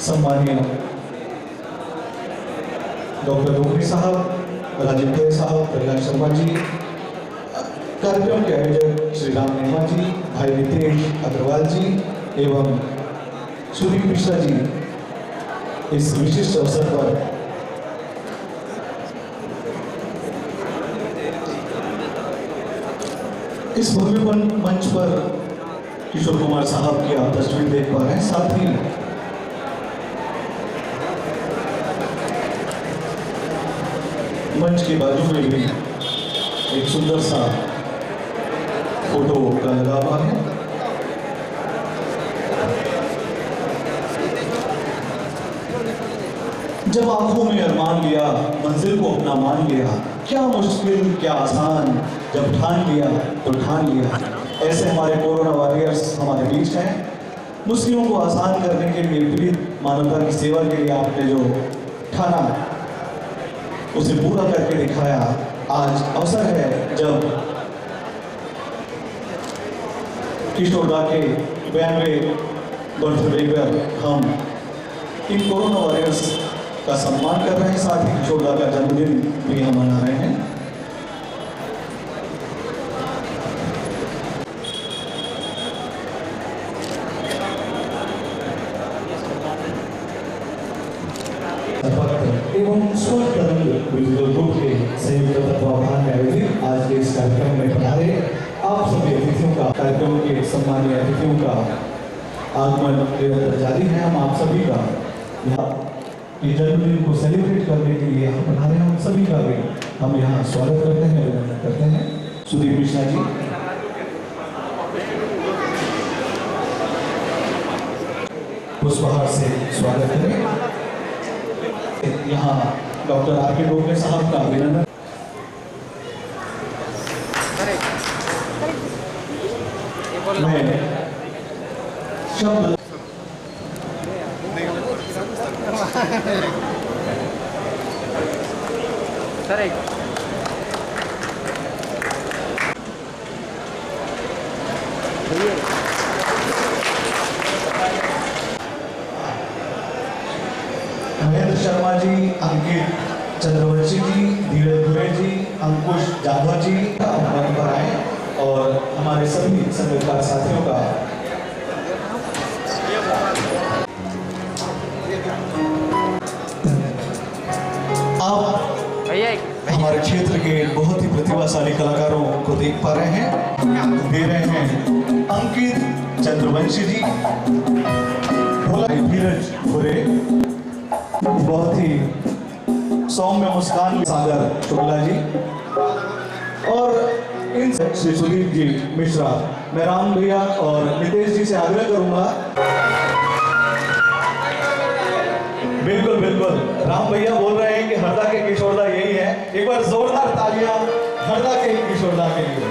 सम्मानीय डॉक्टर डोगरी साहब, राजीव खरे साहब, प्रहलाद शर्मा जी, कार्यक्रम के आयोजक श्री राम नेमा जी, भाई नितेश अग्रवाल जी एवं सुदीप मिश्रा जी, इस विशिष्ट अवसर पर इस भव्य मंच पर किशोर कुमार साहब की आप तस्वीर देख पा रहे हैं। साथ ही मंच के बाजू में भी एक सुंदर सा फोटो का लगा हुआ है। जब आंखों में अरमान लिया, मंजिल को अपना मान लिया, क्या मुश्किल क्या आसान, जब ठान लिया तो ठान लिया। ऐसे हमारे कोरोना वॉरियर्स हमारे बीच हैं। मुश्किलों को आसान करने के लिए, पीड़ित मानवता की सेवा के लिए आपने जो ठाना उसे पूरा करके दिखाया। आज अवसर है जब किशोरदा के 92वें बर्थडे पर हम इन कोरोना वॉरियर्स का सम्मान कर रहे हैं, साथ ही किशोरदा का जन्मदिन भी हम मना रहे हैं। एवं स्वर तरंग म्यूजिकल ग्रुप के संयुक्त तत्वावधान में आयोजित आज के इस कार्यक्रम में पधारे आप सभी अतिथियों का, कार्यक्रम के सम्मानीय अतिथियों का आगमन निरंतर जारी है। हम आप सभी का यहाँ के जन्मदिन को सेलिब्रेट करने के लिए हम पधारे, हम सभी का भी हम यहाँ स्वागत करते हैं, अभिनंदन करते हैं। सुदीप मिश्रा जी, पुष्पहार से स्वागत करें। यहाँ डॉक्टर आर.के. डोगरे साहब का अभिनंदन। मैं शब्द महेंद्र शर्मा जी, अंकित चंद्रवंशी जी, धीरज दुबे जी, अंकुश जाधव जी मंच पर आए और हमारे सभी संगीतकार साथियों का आप हमारे क्षेत्र के बहुत ही प्रतिभाशाली कलाकारों को देख पा रहे हैं। दे रहे हैं अंकित चंद्रवंशी जी, धीरज दुबे, बहुत ही सौम्य मुस्कान सागर शुक्ला जी और इन श्री सुदीप जी मिश्रा। मैं राम भैया और नितेश जी से आग्रह करूंगा, बिल्कुल बिल्कुल राम भैया बोल रहे हैं कि हरदा के किशोरदा यही है। एक बार जोरदार तालियां हरदा के किशोरदा के लिए।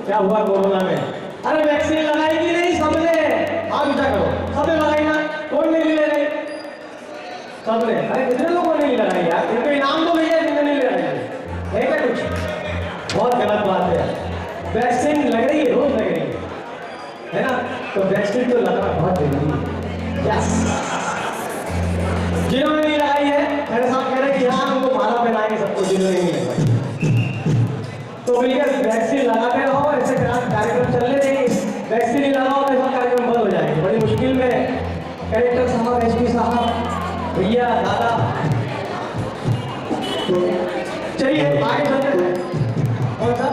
क्या हुआ कोरोना में? अरे वैक्सीन लगाई कि नहीं सबने? आप ऊंचा करो, सबने लगाई ना? कौन नहीं ले रही? सबने। अरे कितने लोगों ने नहीं लगाई यार? इनको इनाम तो भैया जिन्होंने नहीं लगाई है क्या कुछ? बहुत गलत बात है। वैक्सीन लग रही है, रोज लग रही है ना? तो वैक्सीन तो लगाना बहुत जरूरी है। यस। जिन्होंने नहीं लगाई है मेरे साथ कह रहे हैं कि हाँ उनको माला पहनाएंगे सबको जिन्होंने नहीं लगाई। तो भैया वैक्सीन लगाते रहो, ऐसे कार्यक्रम चलने देंगे। वैक्सीन नहीं लगाओ तो सब कार्यक्रम बंद हो जाएंगे। बड़ी मुश्किल में कलेक्टर साहब, एसपी साहब, भैया, दादा, चलिए आगे चलते हैं। कौन सा?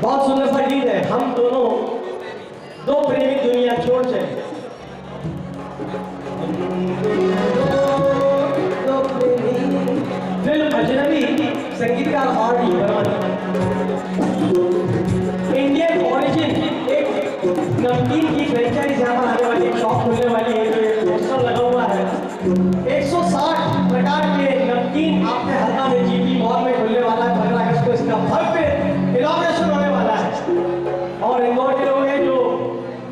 बहुत सुंदर सा गीत है। हम दोनों दो प्रेमी दुनिया छोड़ चले। फिल्म अजनबी, संगीतकार आर.डी. बर्मन। इंडियन ओरिजिन एक नमकीन की फ्रेंचाइज यहाँ पर आने वाली, शॉप खुलने वाली है। जो एक पोस्टर लगा हुआ है, 160 प्रकार के नमकीन आपके हल्का में जीपी मॉल में खुलने वाला है। 15 अगस्त को इसका भव्य इनॉग्रेशन होने वाला है। और इंदौर के लोग हैं जो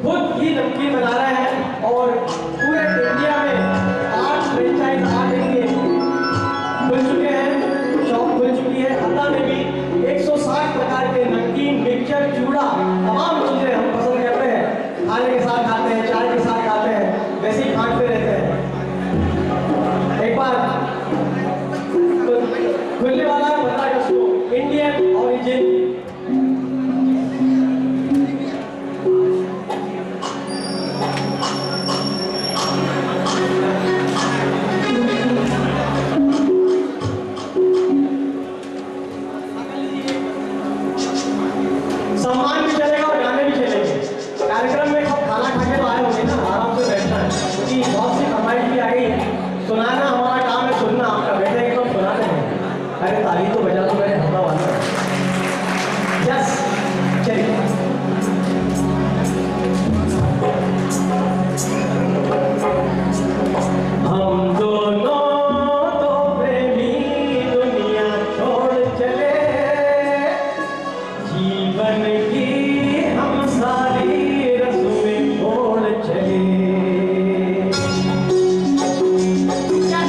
खुद ही नमकीन बना रहे हैं और पूरे इंडिया में 8 फ्रेंचाइज खुल चुके हैं, शॉप खुल चुकी है। हल्का में भी 160 प्रकार के नमकीन, मिक्सचर, चूड़ा, तमाम चीजें हम पसंद करते हैं। खाने के साथ खाते हैं, चाय के साथ खाते हैं, वैसे ही खाते रहते हैं। एक बार तो खुलने वाला है 15 अगस्त को इंडियन ओरिजिन। सम्मान भी चलेगा और गाने भी चलेंगे। कार्यक्रम में सब खाना खा के तो आए होंगे ना, आराम से बैठना है क्योंकि बहुत सी फरमाइश भी आ गई है। सुनाना हमारा काम है, सुनना आपका। बैठेंगे तो सुनाते हैं। अरे ताली तो बजा दो मेरे हल्का वाला। यस, चलिए। हम दोनों तो प्रेमी दुनिया छोड़ चले, जीवन की हम सारी रस्में छोड़ चले। क्या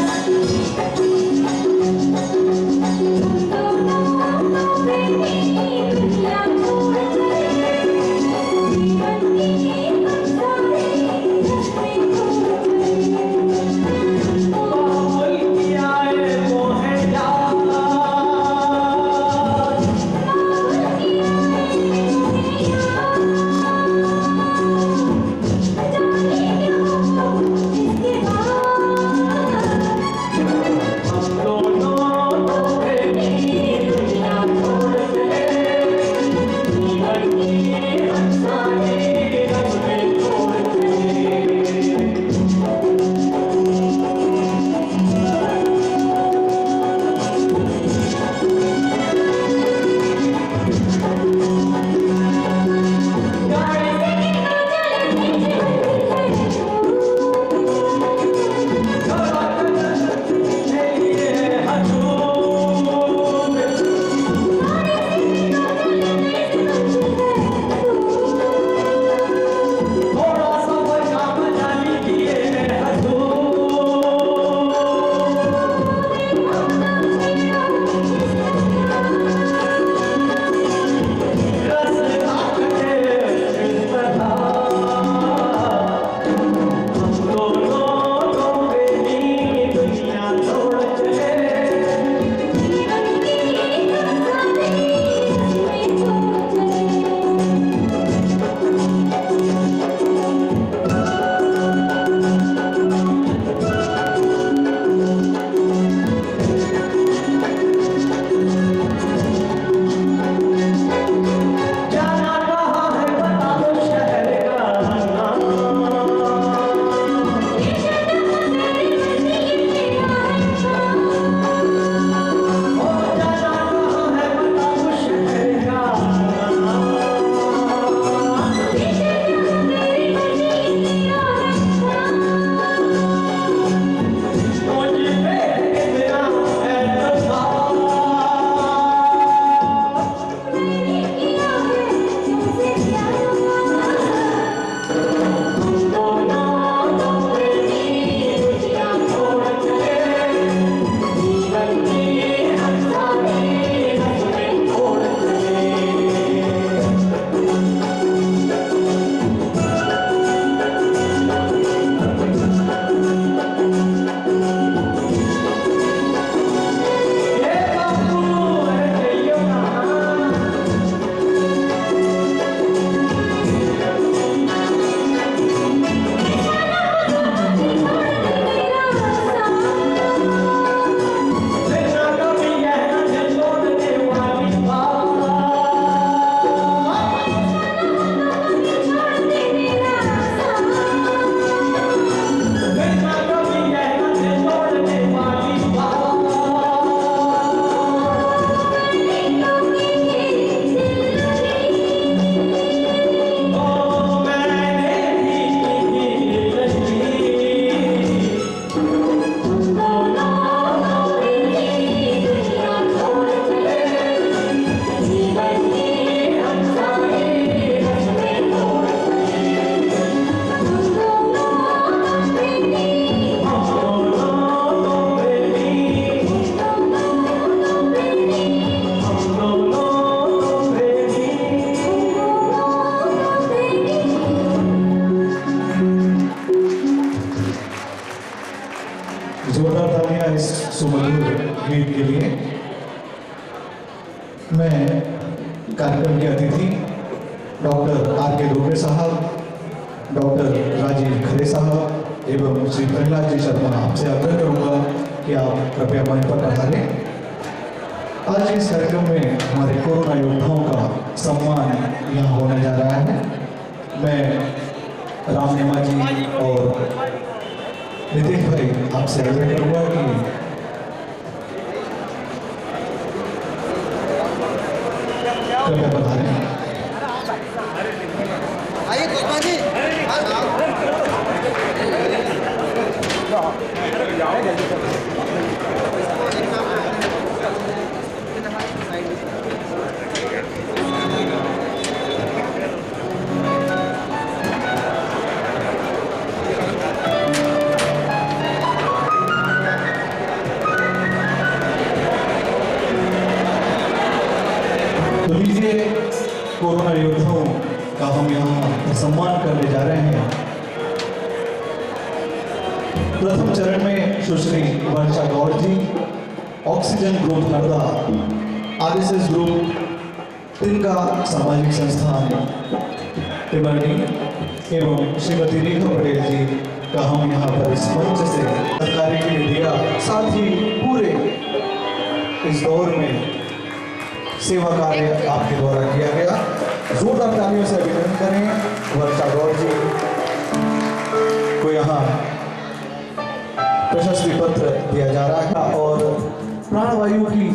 जोरदार तालियां इस सुमधुर गीत के लिए। मैं कार्यक्रम के अतिथि डॉक्टर आर.के. दुबे साहब, डॉक्टर राजीव खरे साहब एवं श्री प्रहलाद जी शर्मा आपसे आग्रह करूंगा कि आप कृपया मंच पर पधारें। आज इस कार्यक्रम में हमारे कोरोना योद्धाओं का सम्मान यहाँ होने जा रहा है। मैं राम नेमा जी और नितिन भाई आपसे आग्रह करूंगा कि कृपया पधारें। आइए पुष्पा जी। तो लीजिए, कोरोना योद्धाओं का हम यहाँ सम्मान करने जा रहे हैं। प्रथम चरण में Sushri Varsha Gaur ji, oxygen group Harda, RSS group, Tinka Samajik संस्थान टिमरनी एवं श्रीमती रेखा पटेल जी का हम यहाँ पर इस मंच से सरकारी के लिए दिया। साथ ही पूरे इस दौर में सेवा कार्य आपके द्वारा किया गया। जोरदार तालियों से अभिनंदन करें वर्षा गौड़ जी को। यहाँ प्रशस्ति पत्र दिया जा रहा है और प्राणवायु की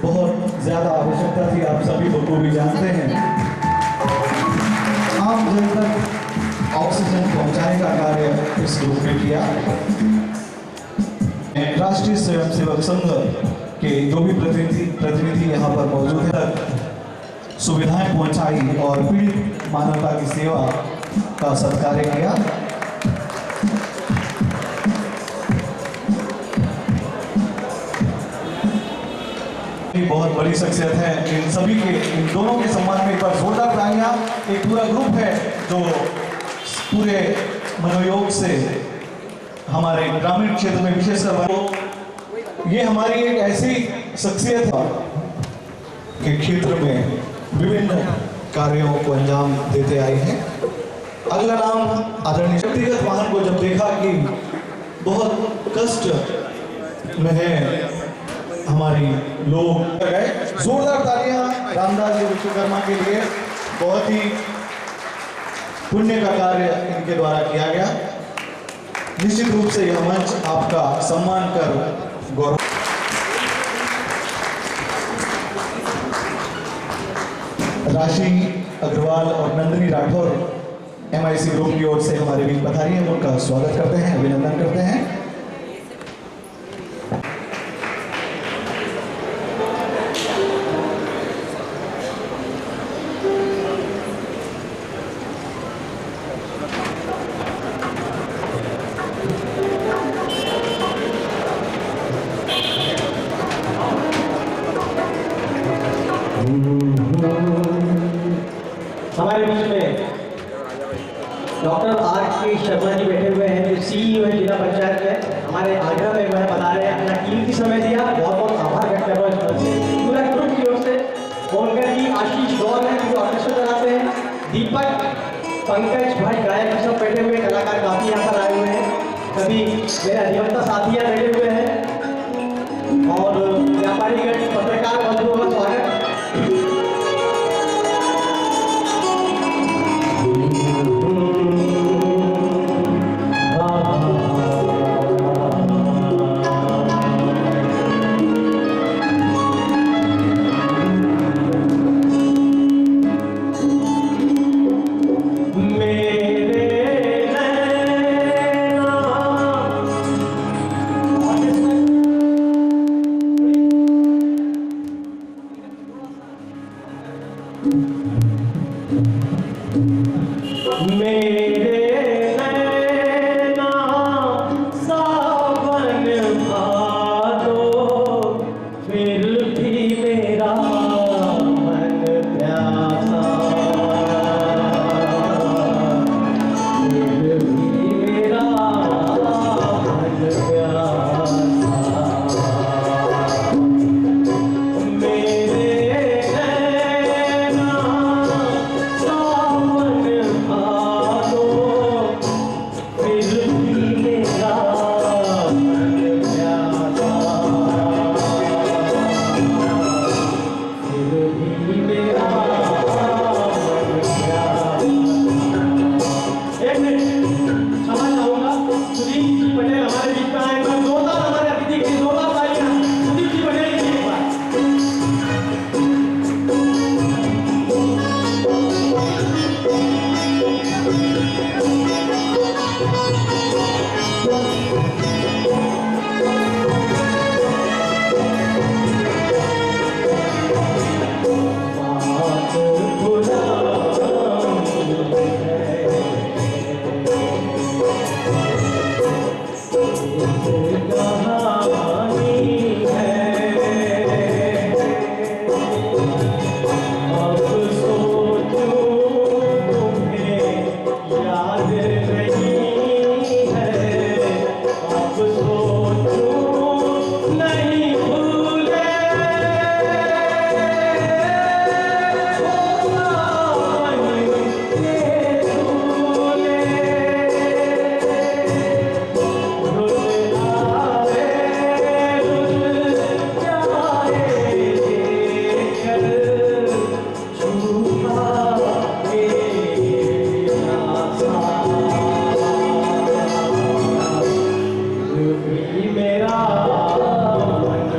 बहुत ज्यादा आवश्यकता थी, आप सभी बखूबी जानते हैं। आम जन तक ऑक्सीजन पहुंचाने का कार्य इस ग्रुप ने किया। राष्ट्रीय स्वयंसेवक संघ के जो भी प्रतिनिधि यहाँ पर मौजूद है, सुविधाएं पहुंचाई और पीड़ित मानवता की सेवा का सत्कार किया। बहुत बड़ी शख्सियत है। इन सभी के, इन दोनों के सम्मान में एक बार जोरदार तालियां। एक पूरा ग्रुप है जो पूरे मनोयोग से हमारे ग्रामीण क्षेत्र में विशेषकर ये हमारी एक ऐसी शख्सियत के क्षेत्र में विभिन्न कार्यों को अंजाम देते आए हैं। अगला नाम आदरणीय। व्यक्तिगत वाहन को जब देखा कि बहुत कष्ट में है हमारी लोग गए, जोरदार तालियां रामदास जी विश्वकर्मा के लिए। बहुत ही पुण्य का कार्य इनके द्वारा किया गया। निश्चित रूप से यह मंच आपका सम्मान कर गौरव। राशि अग्रवाल और नंदिनी राठौर MIC ग्रुप की ओर से हमारे बीच पधारी हैं, उनका स्वागत करते हैं, अभिनंदन करते हैं। हमारे बीच में डॉक्टर आर.के. शर्मा जी बैठे हुए हैं, जो CEO है जिला पंचायत के। हमारे आगरा में वह बता रहे हैं, अपना कीमती समय दिया, बहुत बहुत आभार व्यक्त कर रहा हूँ इस मंच से। पूरा ग्रुप की ओर से बोलकर जी, आशीष गौर है जो ऑर्केस्ट्रा चलाते हैं, दीपक, पंकज भाई गायक सब बैठे हुए, कलाकार काफी यहाँ पर आए हुए हैं। सभी मेरे अधिवक्ता साथियाँ बैठे हुए हैं और व्यापारीगण, पत्रकार बंधुओं का स्वागत। मेरा मन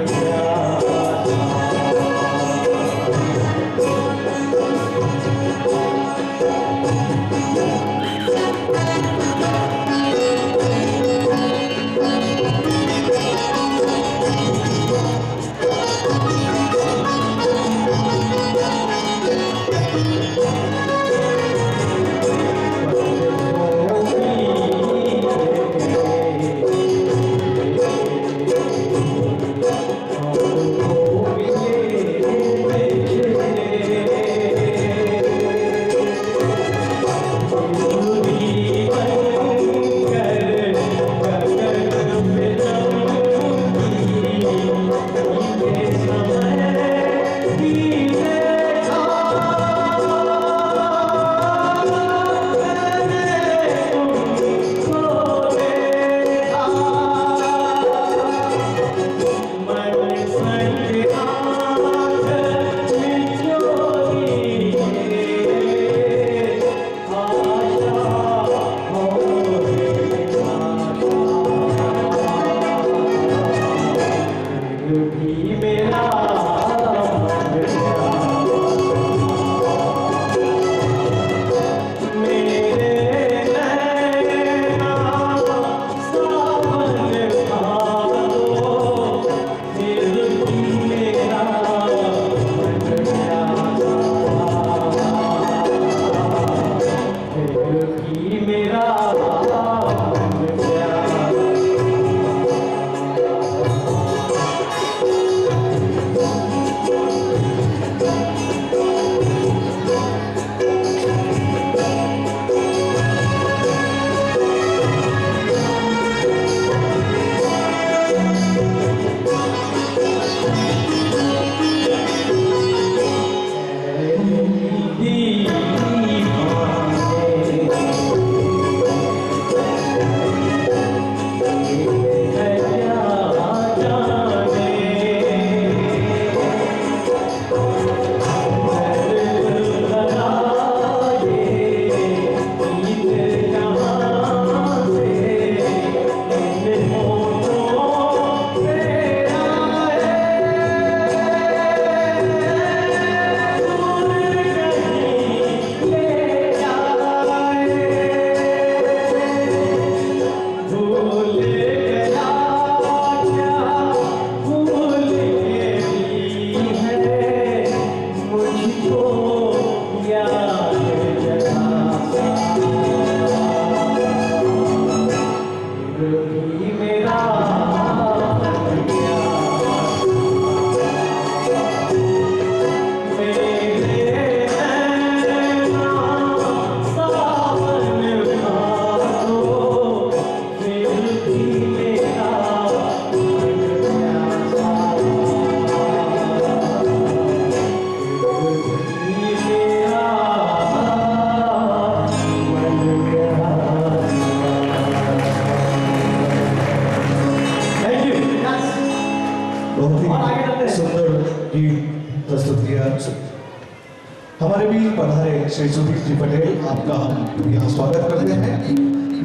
हमारे भी पधारे श्री सुदीप जी पटेल, आपका हम यहाँ स्वागत करते हैं।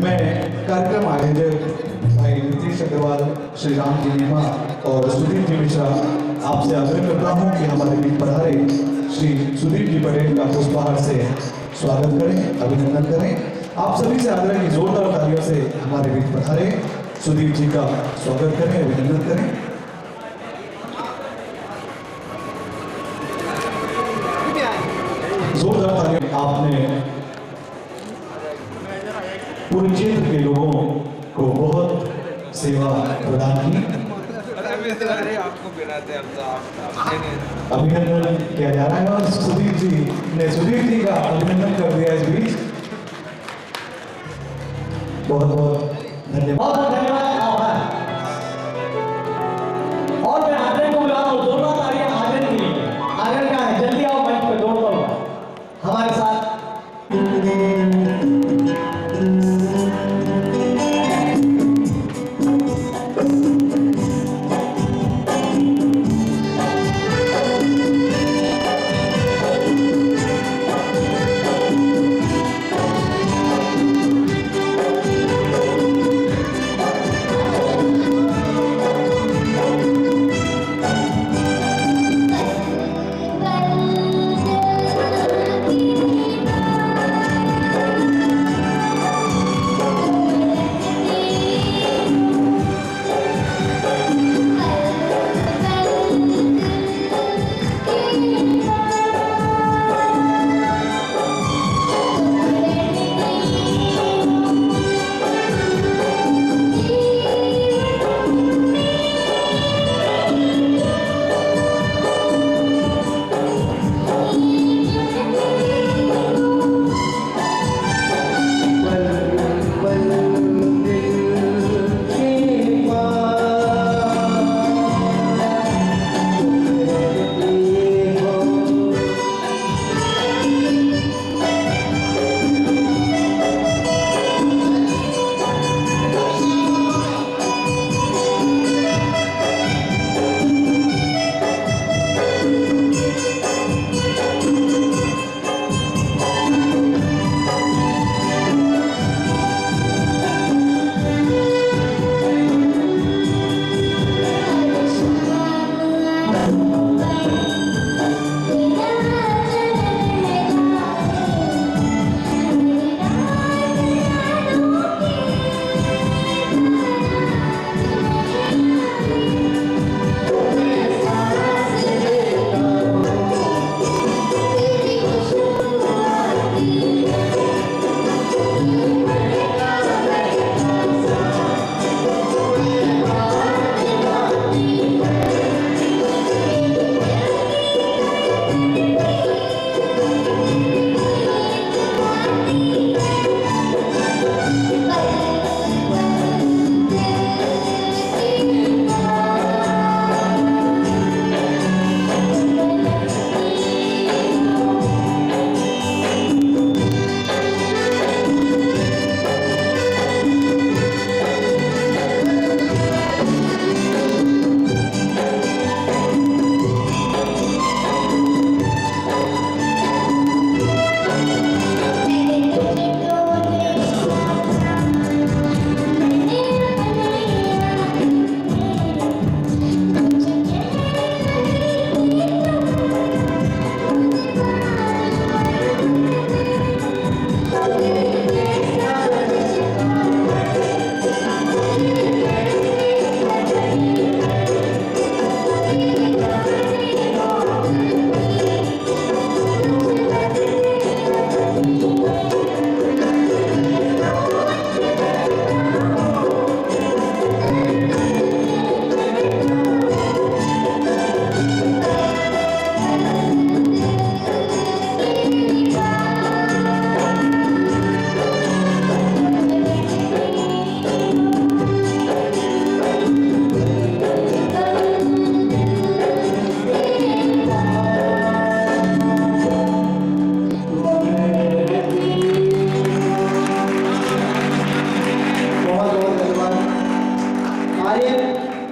मैं कार्यक्रम आयोजक भाई नीतीश अग्रवाल, श्री राम जी नीमा और सुदीप जी मिश्रा आपसे आग्रह करता हूँ कि हमारे बीच पधारे श्री सुदीप जी पटेल का पुष्पहार से स्वागत करें, अभिनंदन करें। आप सभी से आग्रह की जोरदार तालियों से हमारे बीच पधारे सुदीप जी का स्वागत करें, अभिनंदन करें। जोरदार तालियां। आपने पूरे क्षेत्र के लोगों को बहुत सेवा प्रदान की। अभिनंदन किया जा रहा है और सुदीप जी का अभिनंदन कर दिया इस बीच। बहुत बहुत धन्यवाद। और मैं आदरण को बुला रहा हूँ, जोरदार तालियां आदरण के लिए। आदरण कहाँ है? जल्दी आओ मंच पे, दौड़ दौड़ हमारे साथ।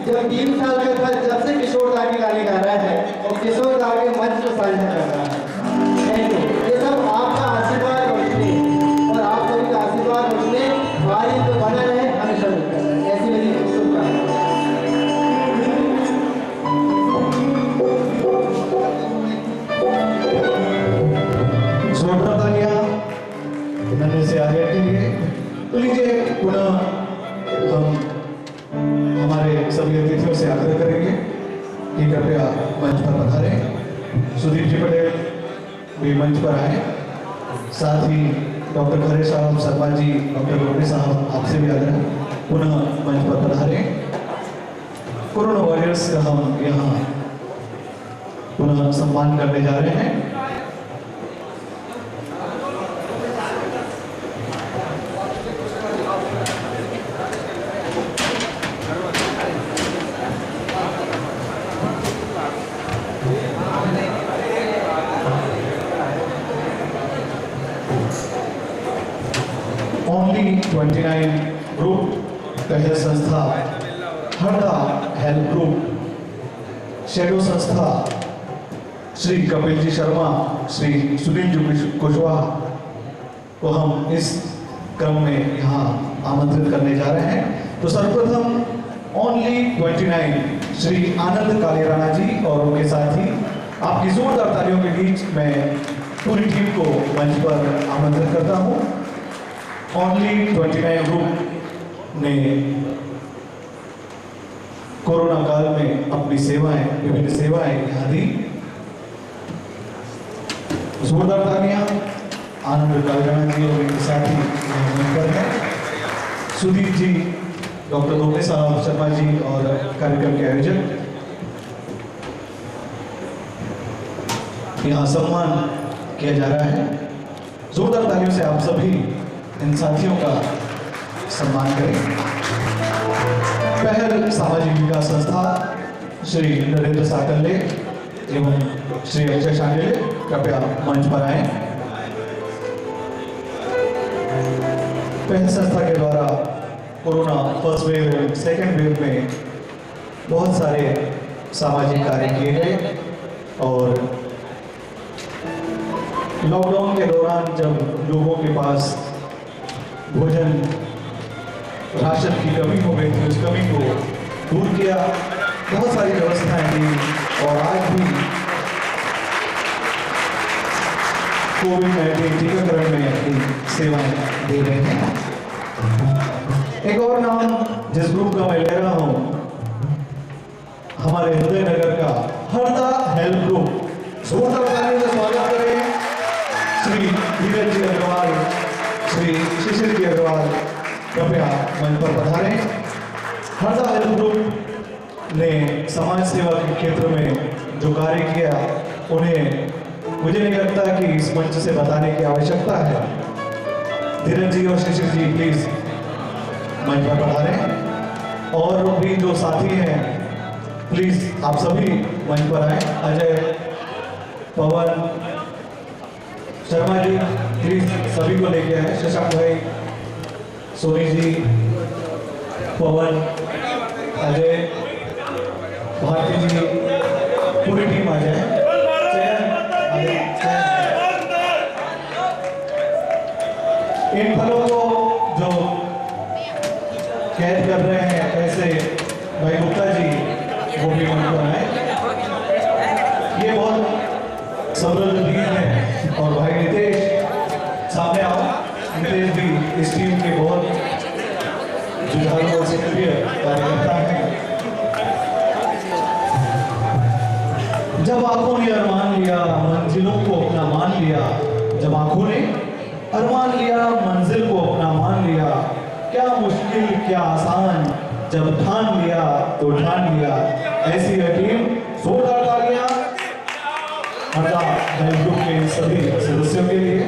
जब 3 साल का था जब से किशोर दा के गाने गा रहा है और किशोर दा के मंच को साझा कर रहा है। Thank you. ये सब आपका आशीर्वाद रोशनी और आप सभी का आशीर्वाद रोशनी हमारी तो बना रहे हमेशा मिलता रहे। ऐसी मेरी शुभकामनाएं। जोरदार तालियां नन्हे से आर्या के लिए। तो लीजिए पुनः हम हमारे सभी अतिथियों से आग्रह करेंगे कि कृपया मंच पर पधारें। सुदीप जी पटेल भी मंच पर आए, साथ ही डॉक्टर खरे साहब, शर्मा जी, डॉक्टर गोपी साहब, आपसे भी आग्रह पुनः मंच पर पधारें। कोरोना वॉरियर्स का हम यहाँ पुनः सम्मान करने जा रहे हैं। ओनली 29 ग्रुप पहल संस्था, हरदा हेल्प ग्रुप, शेडो संस्था, श्री कपिल जी शर्मा, श्री सुनील जी कुशवाहा को हम इस क्रम में यहाँ आमंत्रित करने जा रहे हैं। तो सर्वप्रथम ओनली 29 श्री आनंद कालेराणा जी और उनके साथी, आपकी जोरदार तालियों के बीच मैं पूरी टीम को मंच पर आमंत्रित करता हूँ। ओनली 29 ग्रुप ने कोरोना काल में अपनी सेवाएं, विभिन्न सेवाएं यहाँ दी। जोरदार तालियां आनंद कालेराणा जी और उनके साथी मंच पर हैं। सुदीप जी, डॉक्टर गोपी साहब, शर्मा जी और कार्यक्रम के आयोजक, यहाँ सम्मान किया जा रहा है। जोरदार तालियों से आप सभी इन साथियों का सम्मान करें। पहल सामाजिक विकास संस्था, श्री नरेंद्र साकल्ले एवं श्री अक्षय शांडिले कृपया मंच पर आए। पहल संस्था के द्वारा कोरोना फर्स्ट वेव और सेकेंड वेव में बहुत सारे सामाजिक कार्य किए गए और लॉकडाउन के दौरान जब लोगों के पास भोजन, राशन की कमी हो गई थी, उस कमी को दूर किया, बहुत सारी व्यवस्थाएं दी और आज भी कोविड-19 टीकाकरण में अपनी सेवाएं दे रहे हैं। एक और नाम जिस ग्रुप का मैं ले रहा हूं, हमारे हृदय नगर का हरदा हेल्प ग्रुप। जोरदार तालियों से स्वागत करें श्री धीरज जी अग्रवाल, श्री शिशिर जी अग्रवाल, कृपया मंच पर पधारें। हरदा हेल्प ग्रुप ने समाज सेवा के क्षेत्र में जो कार्य किया, उन्हें मुझे नहीं लगता कि इस मंच से बताने की आवश्यकता है। धीरज जी और शिशिर जी प्लीज मंच पर पधारें और भी जो साथी हैं प्लीज आप सभी मंच पर आए। अजय, पवन, शर्मा जी प्लीज सभी को लेके आए। शशांक भाई, सोनी जी, पवन, अजय, भारती जी, पूरी टीम आ जाए। इन फलों को जो कैद कर रहे हैं ऐसे भाई गुप्ता जी, वो भी मंच पर आए। ये बहुत समृद्ध टीम है और भाई नितेश सामने आओ। नितेश भी इस टीम के बहुत जुझारू और सक्रिय कार्यकर्ता हैं। जब आंखों ने अरमान लिया, मंजिलों को अपना मान लिया। जब आंखों ने अरमान लिया, मंजिल को अपना मान लिया। क्या मुश्किल क्या आसान, जब ठान लिया तो ठान लिया। ऐसी है टीम। जोरदार तालियां हरदा हेल्प ग्रुप के सभी सदस्यों के लिए।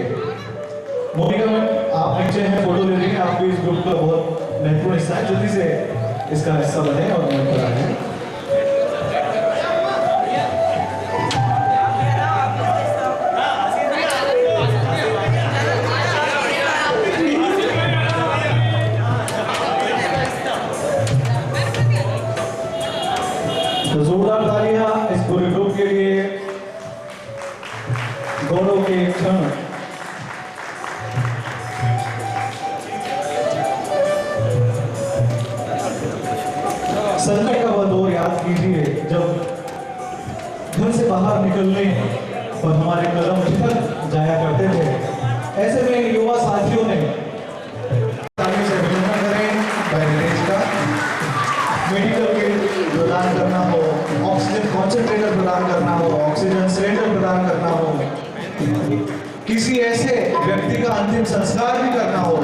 मोनिका मैम, आप नीचे हैं, फोटो ले लीजिए। आप भी इस ग्रुप का बहुत महत्वपूर्ण हिस्सा है। जल्दी से इसका हिस्सा बने और मंच पर आए। तो जोरदार तालियां इस पूरे ग्रुप के लिए। गौरव के क्षण। संकट का वह दौर याद कीजिए जब घर से बाहर निकलने पर हमारे कदम ठिठक जाया करते थे। ऐसे में युवा साथियों ने ताली से अभिनंदन करें बैरिकेड का। मेडिकल किट प्रदान करना हो, ऑक्सीजन कॉन्सेंट्रेटर प्रदान करना हो, ऑक्सीजन सिलेंडर प्रदान करना हो, किसी ऐसे व्यक्ति का अंतिम संस्कार भी करना हो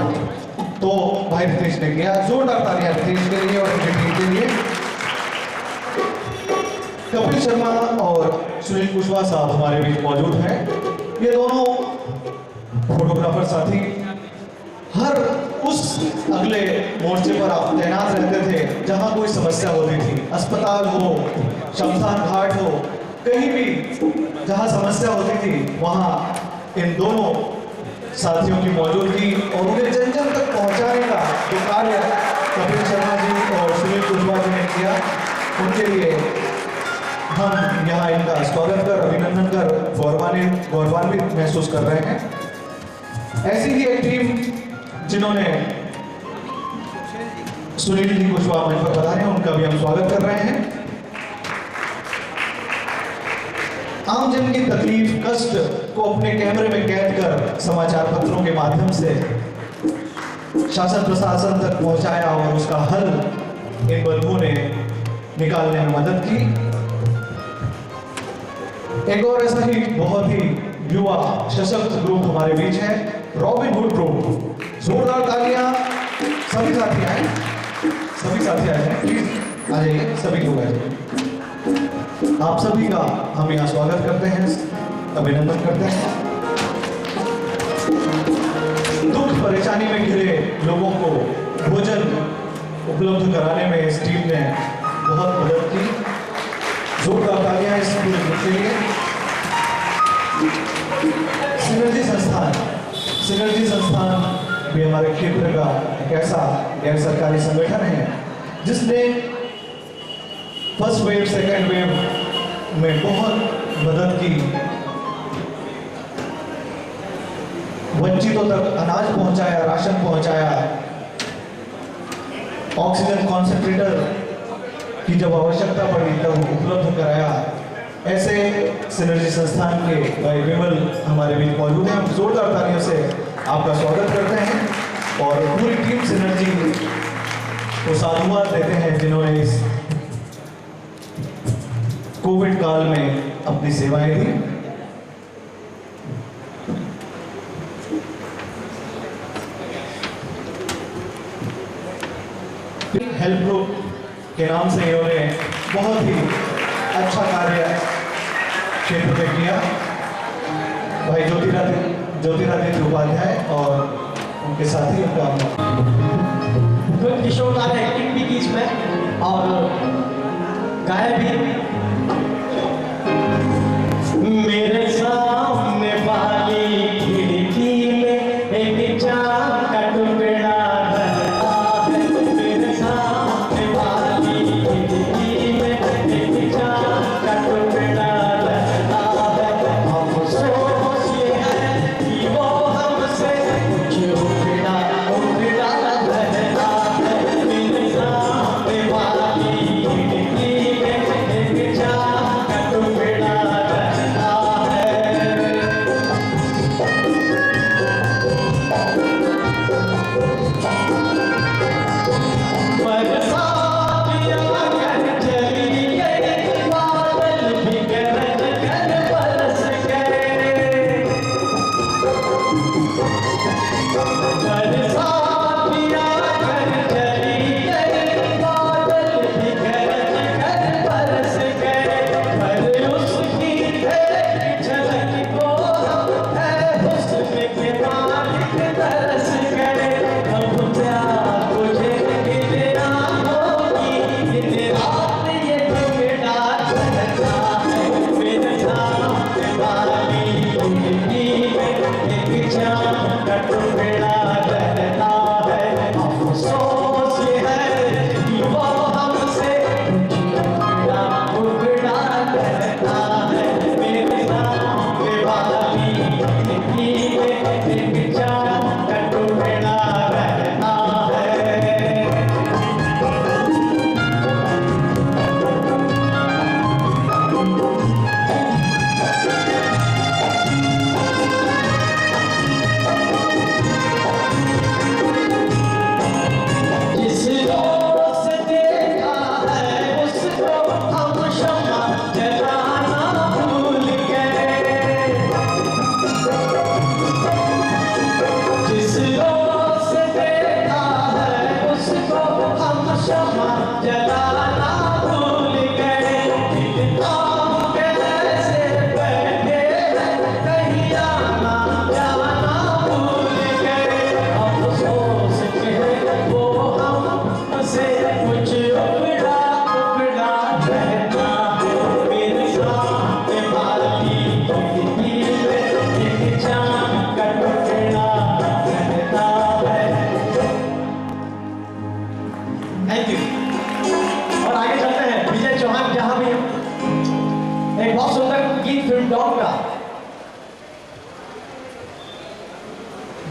तो भाई रितेश ने किया। जोरदार तालियां रितेश के लिए और उनकी टीम के लिए। कपिल शर्मा और सुनील कुशवाहा साहब हमारे बीच मौजूद हैं। ये दोनों फोटोग्राफर साथी हर उस अगले मोर्चे पर आप तैनात रहते थे जहां कोई समस्या होती थी। अस्पताल हो, शमशान घाट हो, कहीं भी जहां समस्या होती थी वहां इन दोनों साथियों की मौजूदगी और उन्हें जन जन तक पहुंचाने का जो कार्य कपिल शर्मा जी और सुनील कुशवाहा जी ने किया, उनके लिए हम यहाँ इनका स्वागत कर, अभिनंदन कर गौरवान्वित महसूस कर रहे हैं। ऐसी ही एक टीम जिन्होंने सुनील जी कुशवाहा मंच पर पधारे हैं, उनका भी हम स्वागत कर रहे हैं। आम जन की तकलीफ कष्ट को अपने कैमरे में कैद कर समाचार पत्रों के माध्यम से शासन प्रशासन तक पहुंचाया और उसका हल इन बंधुओं ने निकालने में मदद की। एक और ऐसा ही बहुत ही युवा सशक्त ग्रुप हमारे बीच है, रॉबिन हुड ग्रुप। जोरदार तालियां। सभी साथी आए, सभी साथी आए हैं, प्लीज आ जाइए, सभी लोग आ जाइए। आप सभी का हम यहाँ स्वागत करते हैं, अभिनंदन करते हैं। दुख परेशानी में घिरे लोगों को भोजन उपलब्ध कराने में इस टीम ने बहुत मदद की। जोरदार तालियां इस पूरे ग्रुप के लिए। सिनर्जी संस्थान भी हमारे क्षेत्र का एक ऐसा गैर सरकारी संगठन है जिसने फर्स्ट वेव सेकेंड वेव में बहुत मदद की। वंचितों तक अनाज पहुंचाया, राशन पहुंचाया, ऑक्सीजन कॉन्सेंट्रेटर की जब आवश्यकता पड़ी तब उपलब्ध कराया। ऐसे सिनर्जी संस्थान के भाई विमल हमारे बीच मौजूद हैं। हम जोरदार तालियों से आपका स्वागत करते हैं और पूरी टीम सिनर्जी को साधुवाद देते हैं जिन्होंने इस कोविड काल में अपनी सेवाएं दी। हेल्प ग्रुप के नाम से इन्होंने बहुत ही अच्छा कार्य क्षेत्र में किया। भाई ज्योतिरादित्य उपाध्याय और उनके साथी उनका किशोर दा ने एक्टिंग भी की इसमें और गाया भी। मेरे सामने वाली खिड़की में एक चांद का टुकड़ा रहता है। मेरे सामने वाली खिड़की में एक चांद का टुकड़ा रहता है। अफसोस ये है कि वो हमसे कुछ उखड़ा रहता है। मेरे सामने वाली खिड़की में डॉक्टर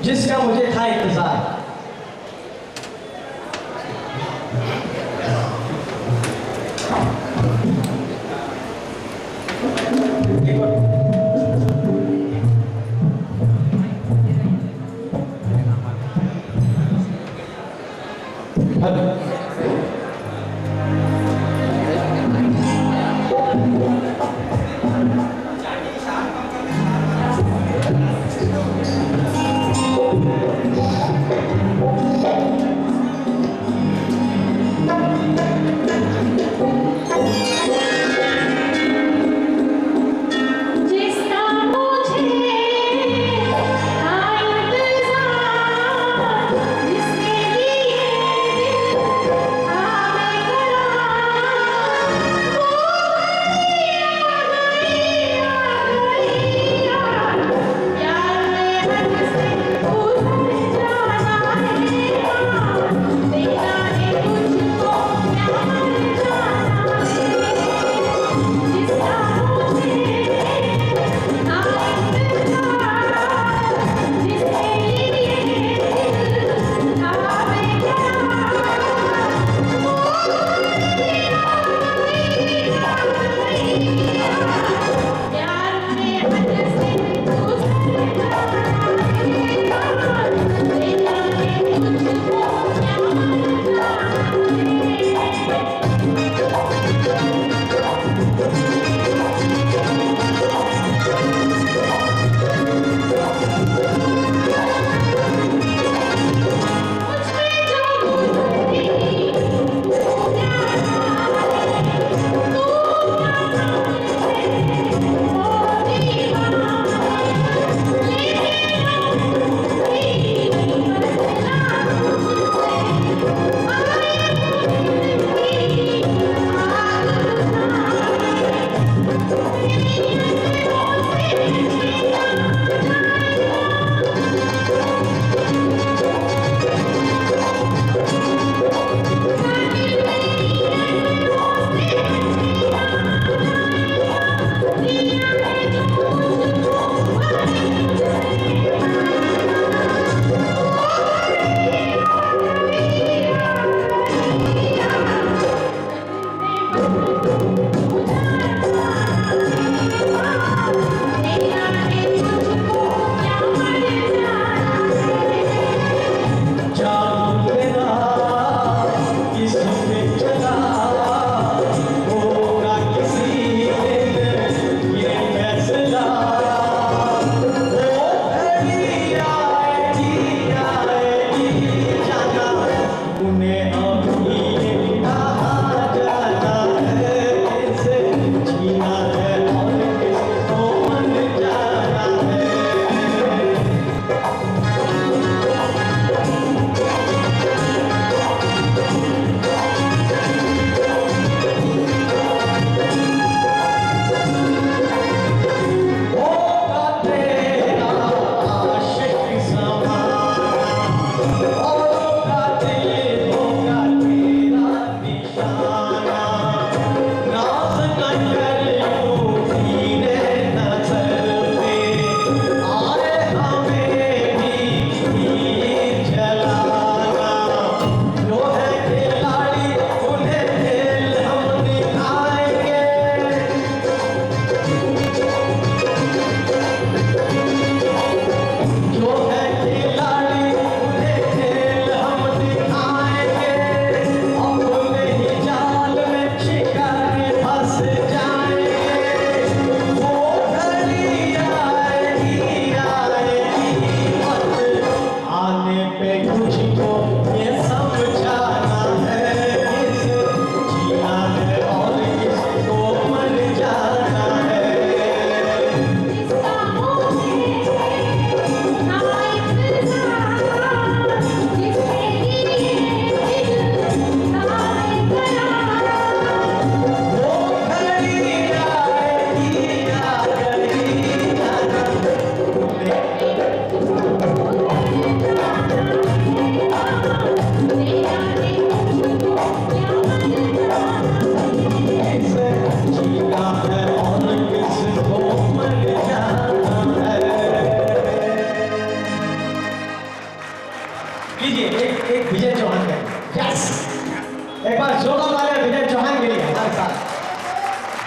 जिसका मुझे था इंतजार।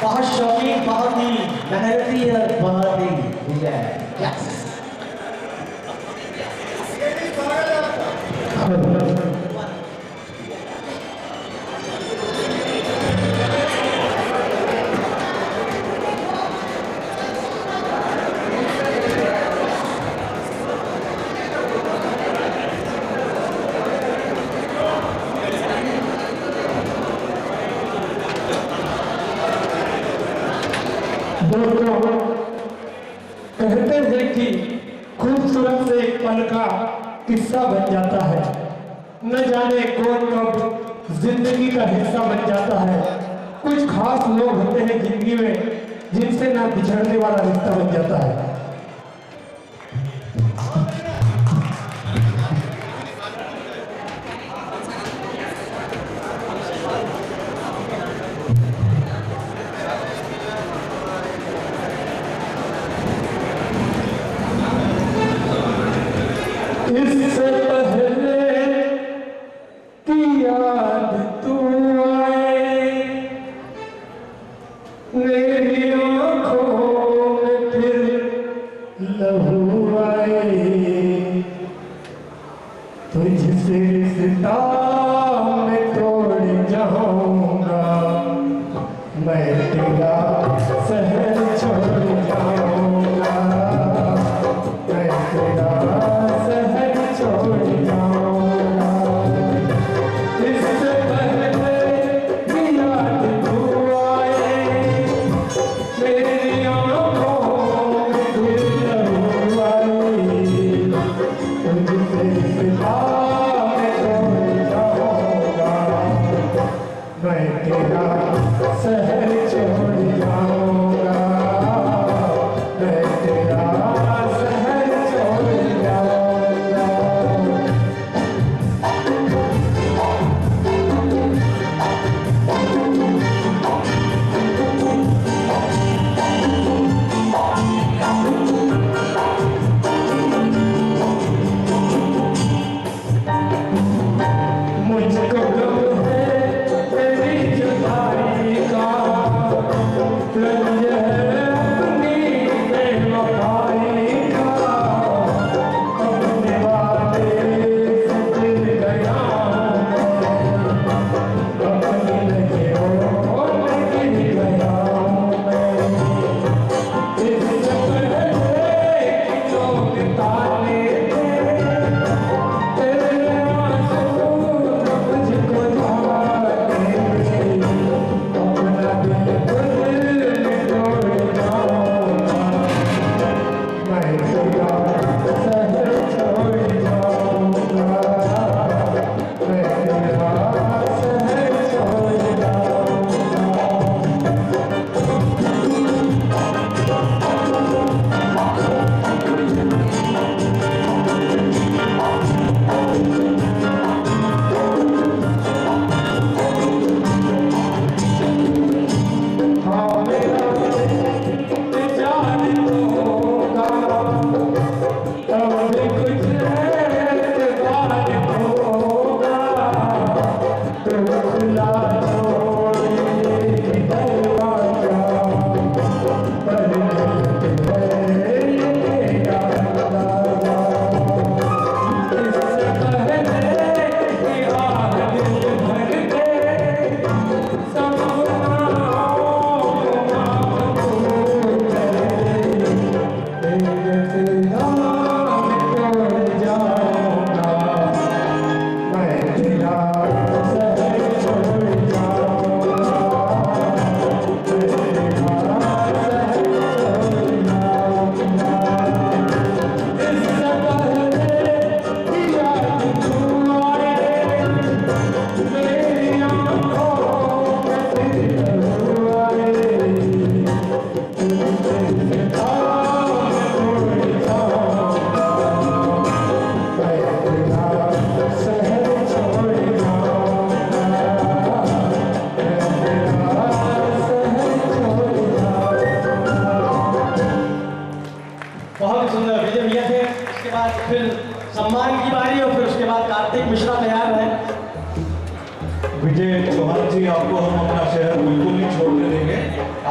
बहुत शौकीन, बहुत ही मेहनती और बहुत ही ठीक है। यस। दोस्तों, कहते हैं कि खूबसूरत से एक पल का किस्सा बन जाता है, न जाने कौन कब जिंदगी का हिस्सा बन जाता है। कुछ खास लोग होते हैं जिंदगी में जिनसे ना बिछड़ने वाला रिश्ता बन जाता है। इससे पहले कि याद तू आए मेरी आँखों में फिर लहू आए, तुझसे रिश्ता मैं तोड़ जाऊंगा, मैं तेरा शहर छोड़ जाऊंगा, मैं तेरा शहर छोड़ जाऊंगा। इससे पहले कि याद तू आए मेरी आँखों में फिर लहू आए, तुझसे रिश्ता मैं तोड़ जाऊंगा, मैं तेरा शहर छोड़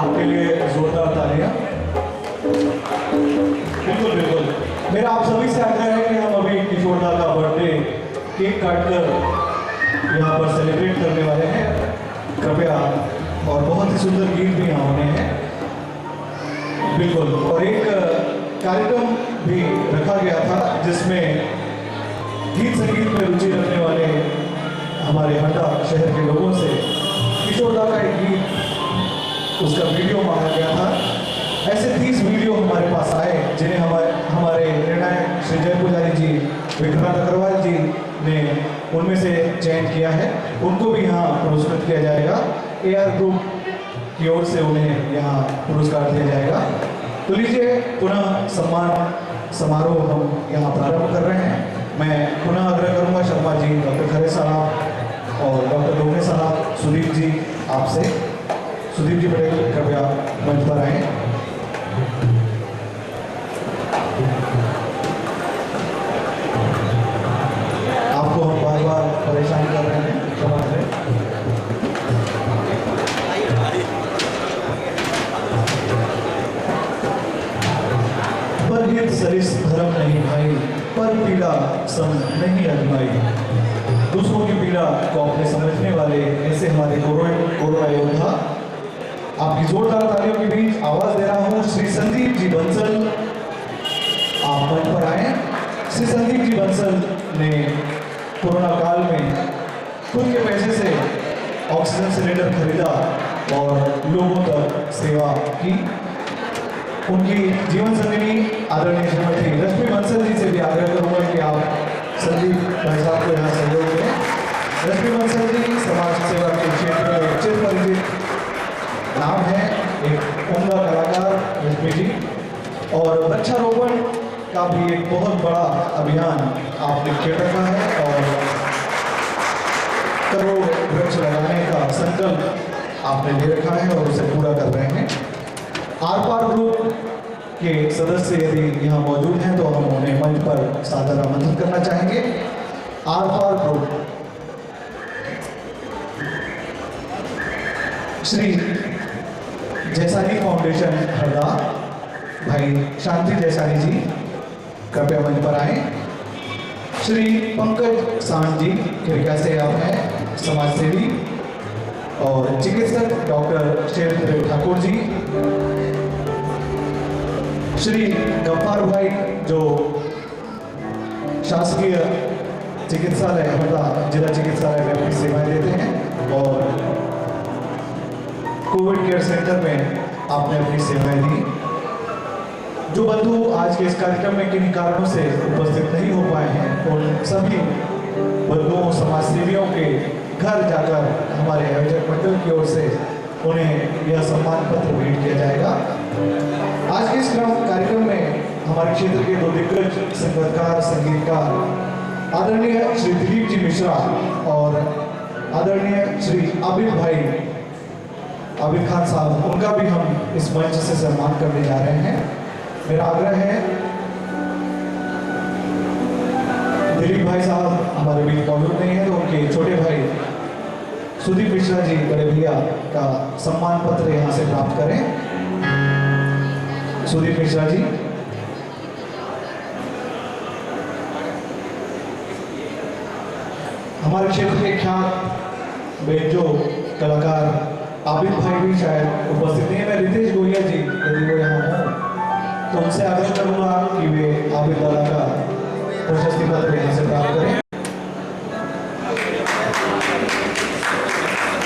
आपके लिए जोरदार तालियां। बिल्कुल बिल्कुल, मेरा आप सभी से आग्रह है कि हम अभी किशोरदा का बर्थडे केक काटकर यहाँ पर सेलिब्रेट करने वाले हैं। कृपया, और बहुत ही सुंदर गीत भी यहाँ होने हैं। बिल्कुल, और एक कार्यक्रम भी रखा गया था जिसमें गीत संगीत में रुचि रखने वाले हमारे हंडा शहर के लोगों से किशोरदा का एक गीत, उसका वीडियो मांगा गया था। ऐसे 30 वीडियो हमारे पास आए जिन्हें हमारे निर्णायक श्री जय पुजारी जी, विक्रांत अग्रवाल जी ने उनमें से चयन किया है। उनको भी यहाँ पुरस्कृत किया जाएगा। AR ग्रुप की ओर से उन्हें यहाँ पुरस्कार दिया जाएगा। तो लीजिए, पुनः सम्मान समारोह हम यहाँ प्रारंभ कर रहे हैं। मैं पुनः आग्रह करूँगा शर्मा जी, डॉक्टर खरे साहब और डॉक्टर डोगरे साहब, सुदीप जी, आपसे। सुदीप जी पटेल कृपया मंच पर आए। आपको हम बार बार परेशान कर रहे हैं, क्षमा करें। परहित सरिस धर्म नहीं भाई, पर पीड़ा सम नहीं अजमाई। दूसरों की पीड़ा को अपने समझने वाले ऐसे हमारे कोरोना योद्धा, आपकी जोरदार तालियों के बीच आवाज दे रहा हूँ श्री संदीप जी बंसल। आप मंच पर आए। श्री संदीप जी बंसल ने कोरोना काल में खुद के पैसे से ऑक्सीजन सिलेंडर खरीदा और लोगों तक सेवा की। उनकी जीवन संगिनी आदरणीय श्रीमती रश्मि बंसल जी से भी आग्रह करूंगा कि आप संदीप भाई साहब को यहाँ सहयोग करें। रश्मि बंसल जी समाज सेवा के क्षेत्र में चिर परिचित नाम है, एक उम्दा कलाकार रश्मि जी। और वृक्षारोपण का भी एक बहुत बड़ा अभियान आपने छेड़ रखा है और करोड़ वृक्ष लगाने का संकल्प आपने ले रखा है और उसे पूरा कर रहे हैं। आर पार ग्रुप के सदस्य यदि यहाँ मौजूद हैं तो हम उन्हें मंच पर सादर आमंत्रित करना चाहेंगे। आर पार ग्रुप श्री जैसानी फाउंडेशन हरदा, भाई शांति जैसानी जी कृपया मंच पर आए। श्री पंकज सांड जी खिरका से आप हैं, समाज सेवी और चिकित्सक डॉक्टर शैलेंद्र ठाकुर जी। श्री गफ्फार भाई जो शासकीय चिकित्सालय हरदा जिला चिकित्सालय में अपनी सेवाएं देते हैं और कोविड केयर सेंटर में आपने अपनी सेवाएं दी। जो बंधु आज के इस कार्यक्रम में किन्हीं कारणों से उपस्थित नहीं हो पाए हैं, उन सभी बंधुओं समाज सेवियों के घर जाकर हमारे आयोजक मंडल की ओर से उन्हें यह सम्मान पत्र भेंट किया जाएगा। आज के इस कार्यक्रम में हमारे क्षेत्र के 2 दिग्गज संगीतकार संगीतकार आदरणीय श्री दिलीप जी मिश्रा और आदरणीय श्री आबिद खान साहब, उनका भी हम इस मंच से सम्मान करने जा रहे हैं। मेरा आग्रह है, दिलीप भाई साहब हमारे बीच मौजूद नहीं है तो उनके छोटे भाई सुदीप मिश्रा जी बड़े भैया का सम्मान पत्र यहाँ से प्राप्त करें। सुदीप मिश्रा जी। हमारे क्षेत्र के ख्यात बेंजो कलाकार आबिद भाई भी शायद उपस्थित नहीं है। मैं रितेश गोहिया जी यदि वो यहाँ हो तो उनसे आग्रह करूंगा कि वे आबिद दादा का प्रशस्ति पत्र यहाँ से प्राप्त करें।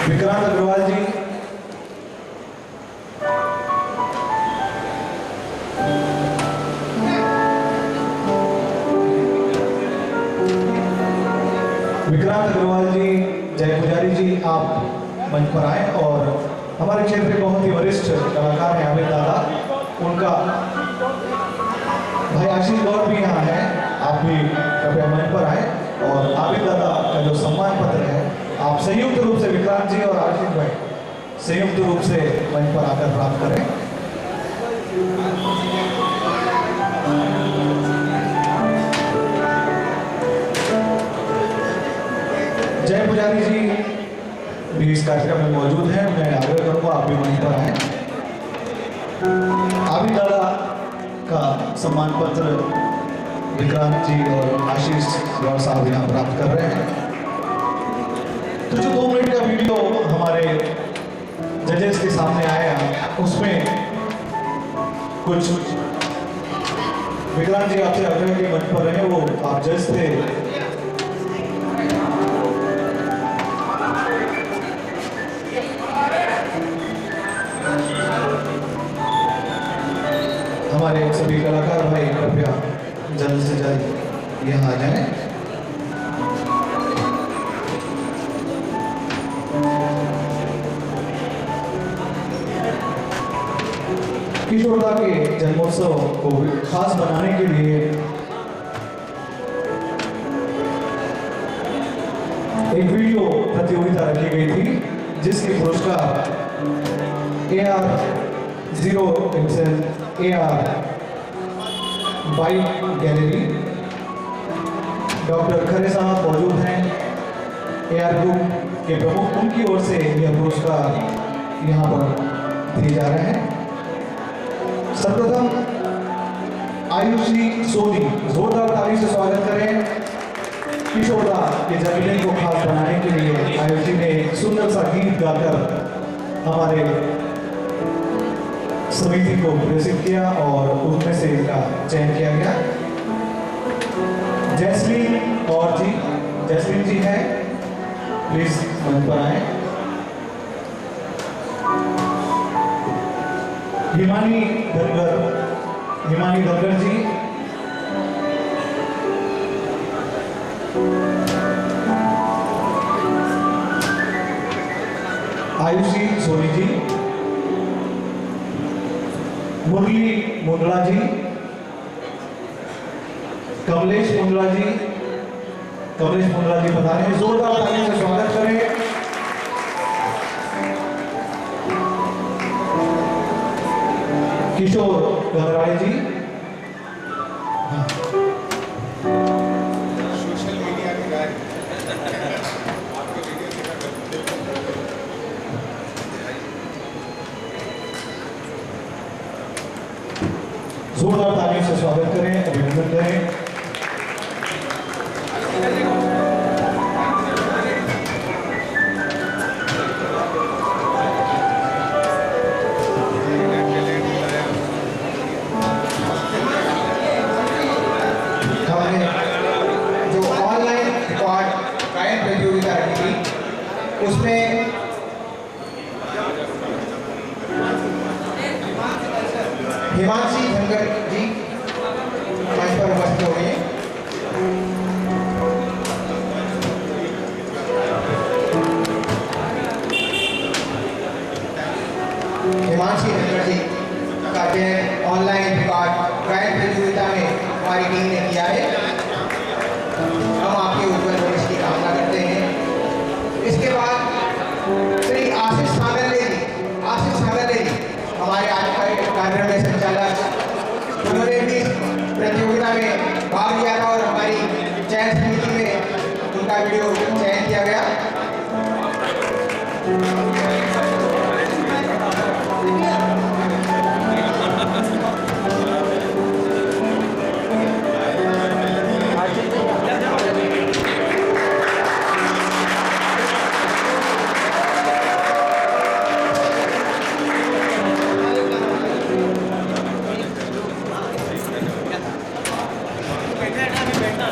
विक्रांत अग्रवाल जी, विक्रांत अग्रवाल जी, जय पुजारी जी, आप मंच पर आए। और हमारे क्षेत्र के बहुत ही वरिष्ठ कलाकार हैं आबिद दादा, उनका भाई आशीष गौर भी यहाँ है, आप भी कृपया मंच पर आए और आबिद दादा का जो सम्मान पत्र है आप संयुक्त रूप से विक्रांत जी और आशीष भाई संयुक्त रूप से मंच पर आकर प्राप्त करें। जय पुजारी जी भी इस कार्यक्रम में मौजूद हैं, मैं आग्रह करूंगा आप भी मंच पर आए। आबिदाला का सम्मान पत्र विक्रांत जी और आशीष गौर साहब यहाँ प्राप्त कर रहे हैं। तो जो 2 मिनट का वीडियो हमारे जजेस के सामने आया, उसमें कुछ विक्रांत जी आपसे आग्रह के मंच पर रहे, वो आप जज थे। हमारे सभी कलाकार भाई कृपया जल्द से जल्द यहाँ आ जाएं। किशोरदा के जन्मोत्सव को खास बनाने के लिए एक वीडियो प्रतियोगिता रखी गई थी, जिसके पुरस्कार AR बाइक गैलरी, डॉक्टर खरे साहब मौजूद हैं, AR ग्रुप के प्रमुख, उनकी ओर से यह पुरस्कार यहाँ पर दिए जा रहे हैं। सर्वप्रथम आयुषी सोनी, जोरदार ताली से स्वागत करें। किशोरदा के जन्मदिन को खास बनाने के लिए आयुषी ने एक सुंदर सा गीत गाकर हमारे समिति को पुरस्कृत किया और उनमें से इनका चयन किया गया। जैस्मीन जी है, प्लीज मंच पर आए। हिमानी धनगर जी, आयुषी सोनी जी, मुरली मुंदड़ा जी, कमलेश मुंदड़ा जी बता रहे हैं, जोरदार ताली से स्वागत करें। किशोर गंगराड़े जी, सोशल मीडिया के गाय जोरदार तालियों से स्वागत करें, अभिनंदन करें। जो ऑनलाइन रिकॉर्ड गायन प्रतियोगिता रखी थी, उसमें हिमांशी धनगर जी मंच पर उपस्थित हो गए। हिमांशी धनगर जी का चयन ऑनलाइन रिकॉर्ड गायन प्रतियोगिता में हमारी टीम ने किया है। हम आपके उज्जवल भविष्य की कामना करते हैं। इसके बाद श्री आशीष सांगले जी हमारे आज के कार्यक्रम में संचालक, उन्होंने भी प्रतियोगिता में भाग लिया था और हमारी चयन समिति में उनका वीडियो चयन किया गया।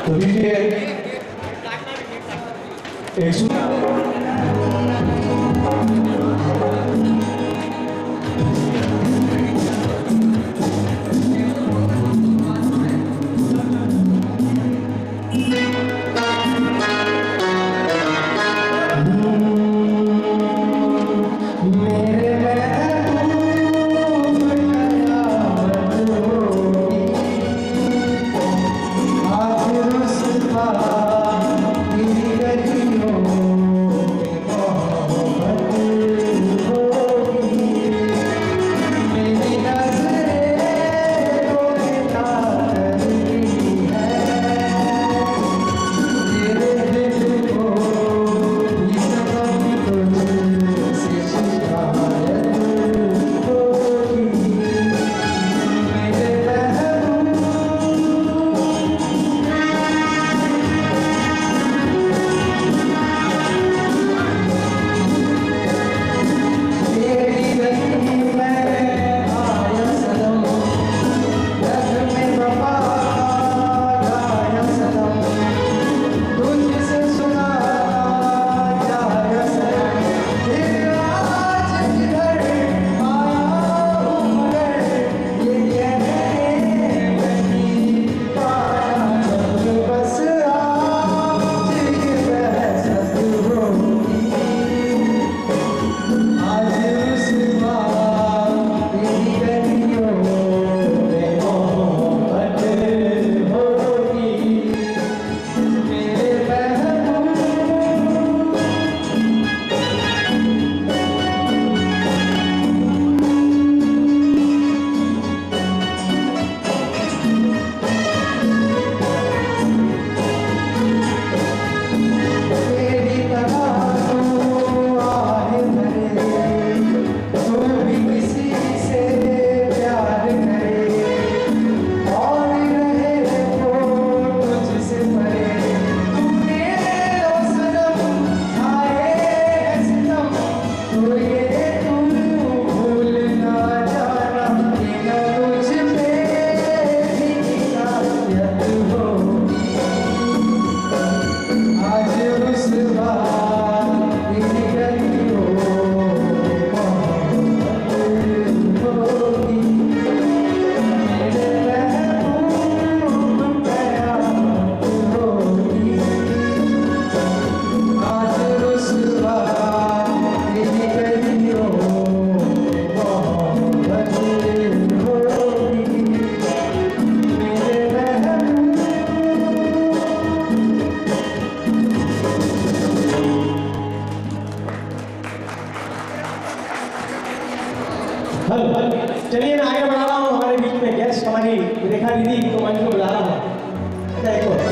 तो दीजिए आज रुसवा तेरी गलियों हेलो, चलिए मैं आगे बढ़ा रहा हूँ। हमारे बीच में गेस्ट हमारी रेखा दीदी को मंच को बुला रहा हूँ। अच्छा, एक और।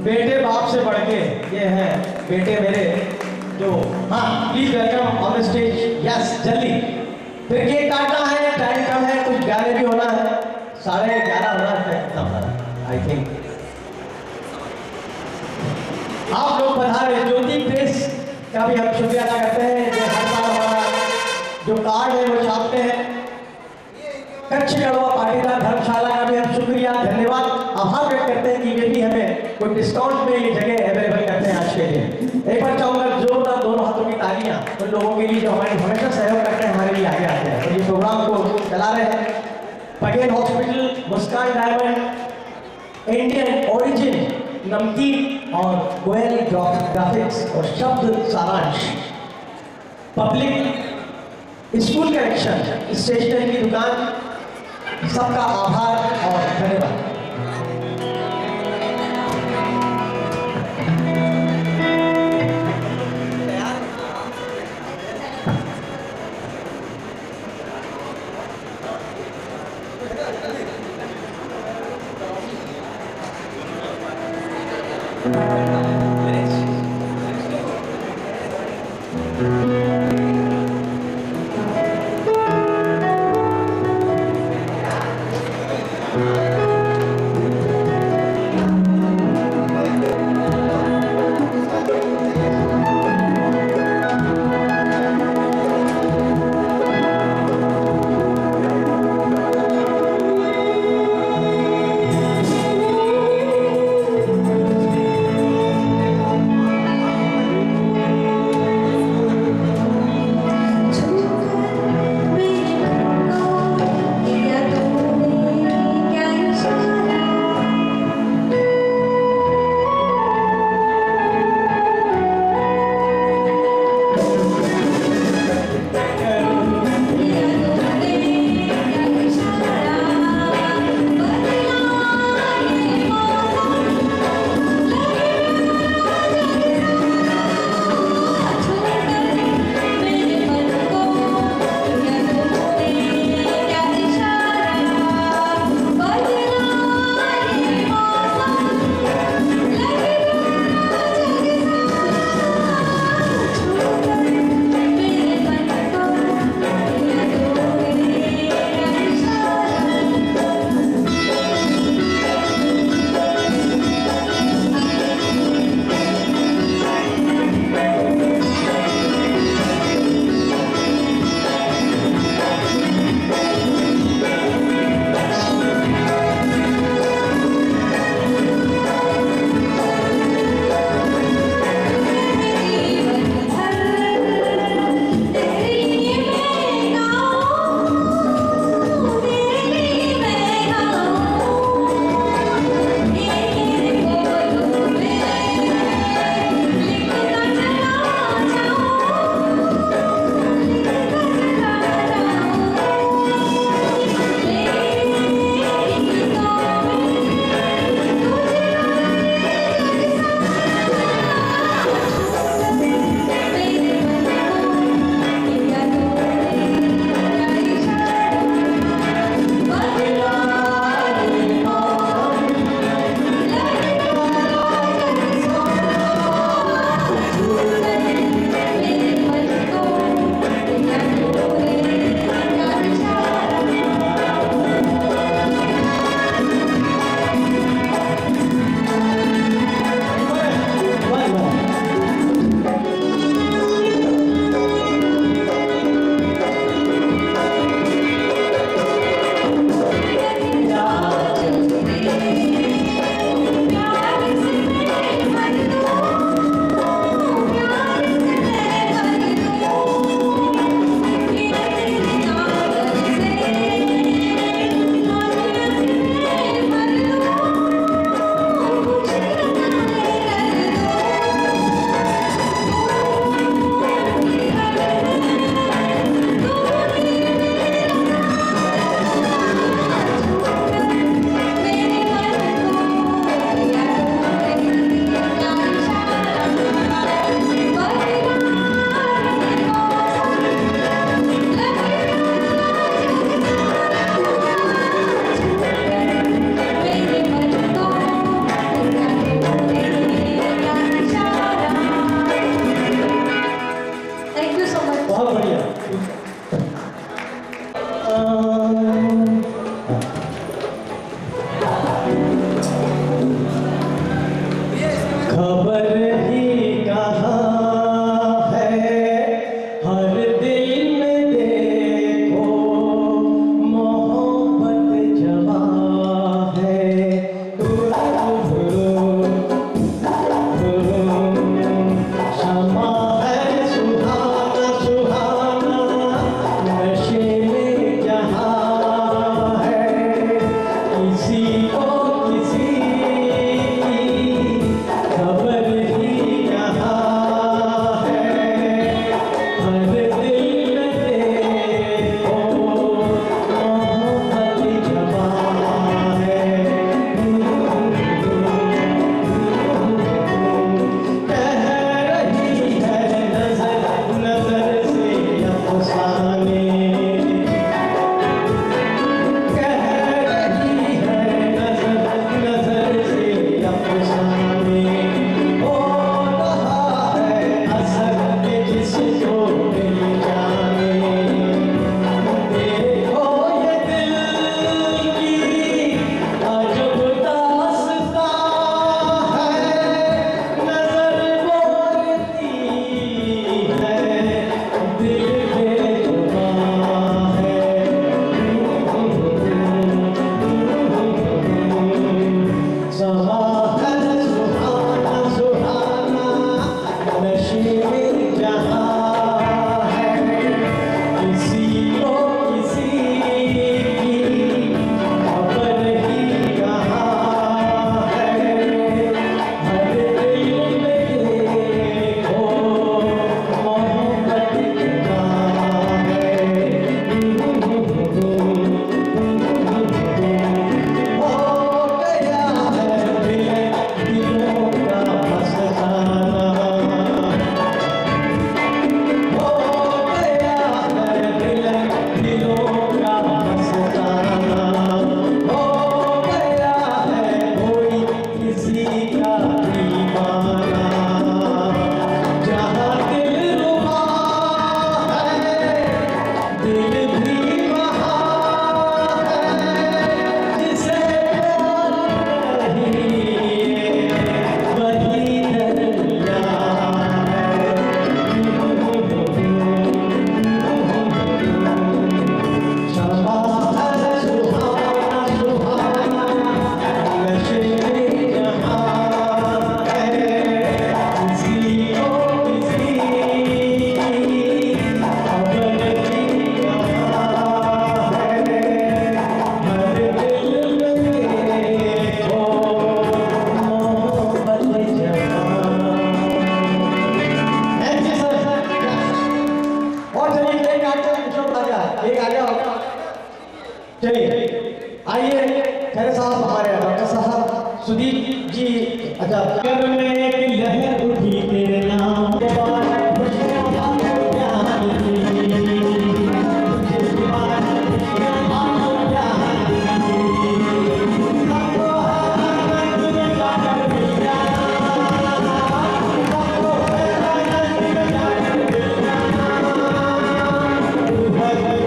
बेटे बाप से बढ़ के ये है बेटे मेरे जो, हाँ please welcome on stage. Yes जल्दी, फिर केक काटना है, टाइम कम है, कुछ गाने भी होना है, 11:30 होना है आई थिंक। आप लोग पधारे। ज्योति प्रेस का भी हम शुक्रिया अदा करते हैं जो हर साल हमारा जो कार्ड है वो छापते हैं। कच्छ गढ़वा पाटीदार धर्मशाला का भी हम शुक्रिया धन्यवाद आभार व्यक्त करते हैं कि वे भी हमें कोई डिस्काउंट में ये जगह अवेलेबल करते हैं आज के लिए। एक बार चाहूँगा जोरदार दोनों हाथों की तालियां उन लोगों के लिए जो हमारे हमेशा सहयोग करते हैं, हमारे लिए आगे आते हैं। तो ये प्रोग्राम को चला रहे हैं पटेल हॉस्पिटल, मुस्कान डायमंड, इंडियन ओरिजिन, नमकीन और गोयल ग्राफिक्स और शब्द सारांश, पब्लिक स्कूल कलेक्शन, स्टेशनरी की दुकान, सबका आभार और धन्यवाद। सुदीप जी अच्छा कर में एक लहर उठी तेरे नाम के बाद खुशियां आंखों प्यार की तुझे बाद खुशियां आंखों प्यार की सबको हर तुझे जाकर मिल जाना सबको हर तुझे जाकर मिल जाना तू है हो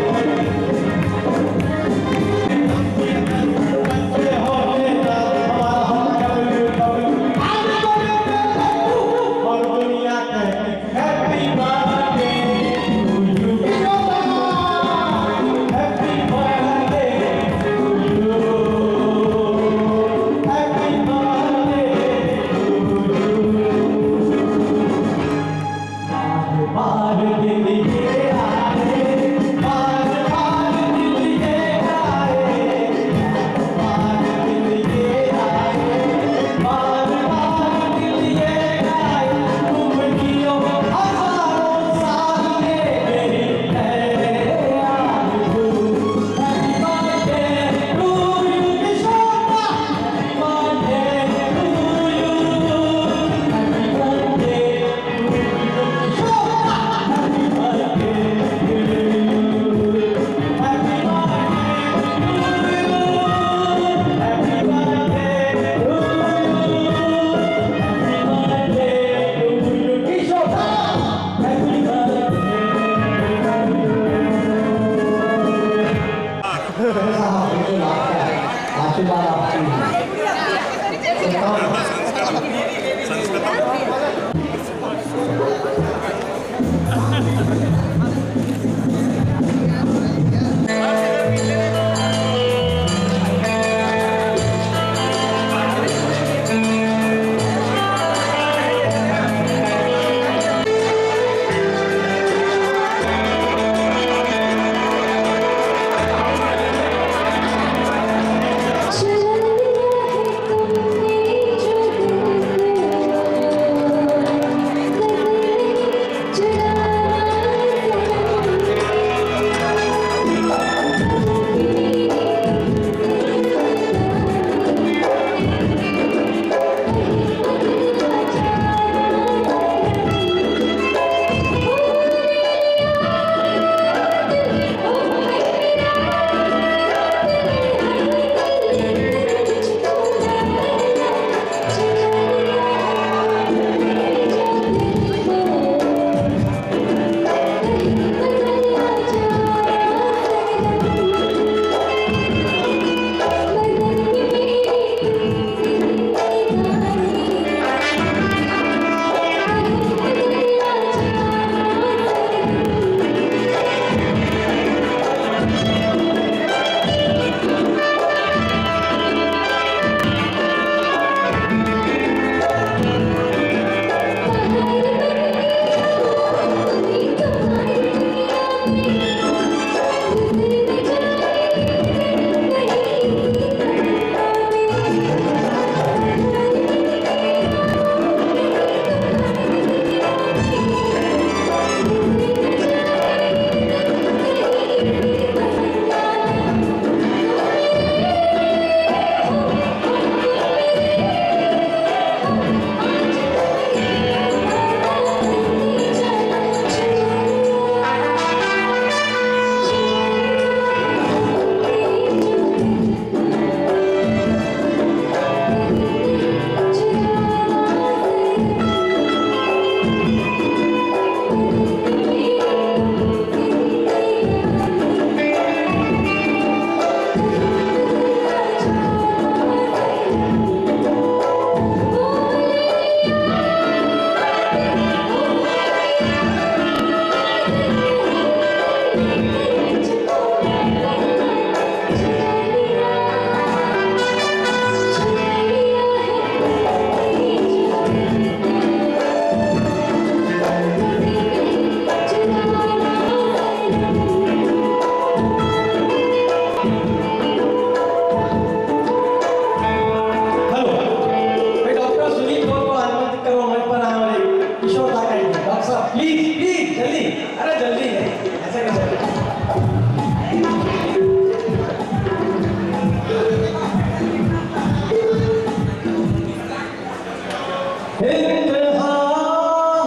इंतहा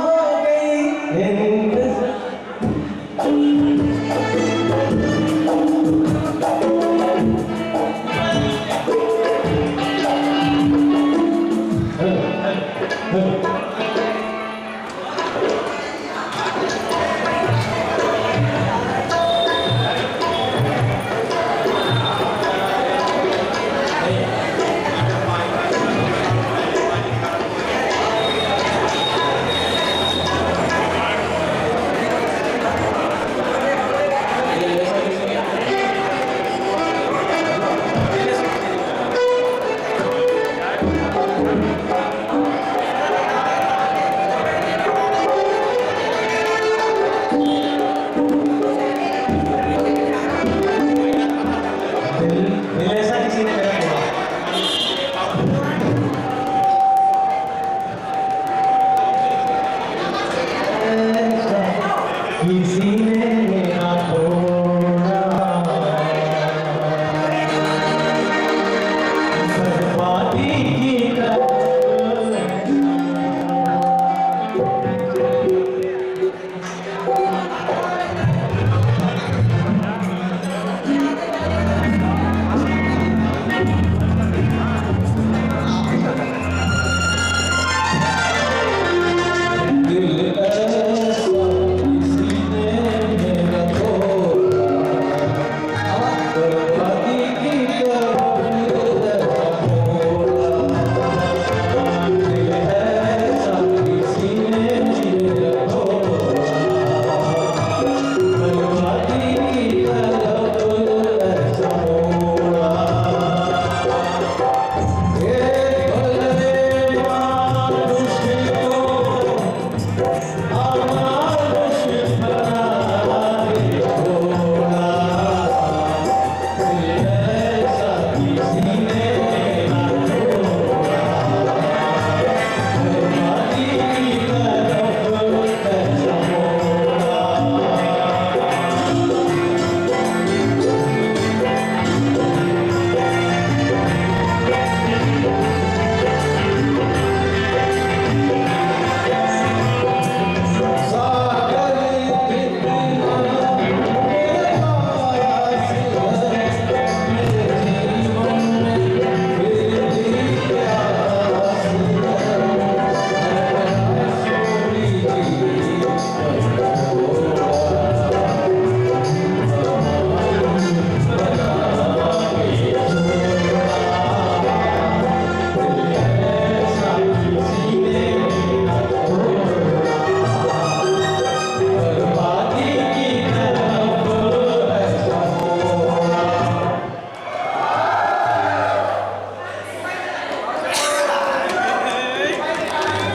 हो गई इंतजार। दिल ऐसा किसी ने मेरा बोला। किसी ने मेरा तोड़ा, बर्बादी की तरफ।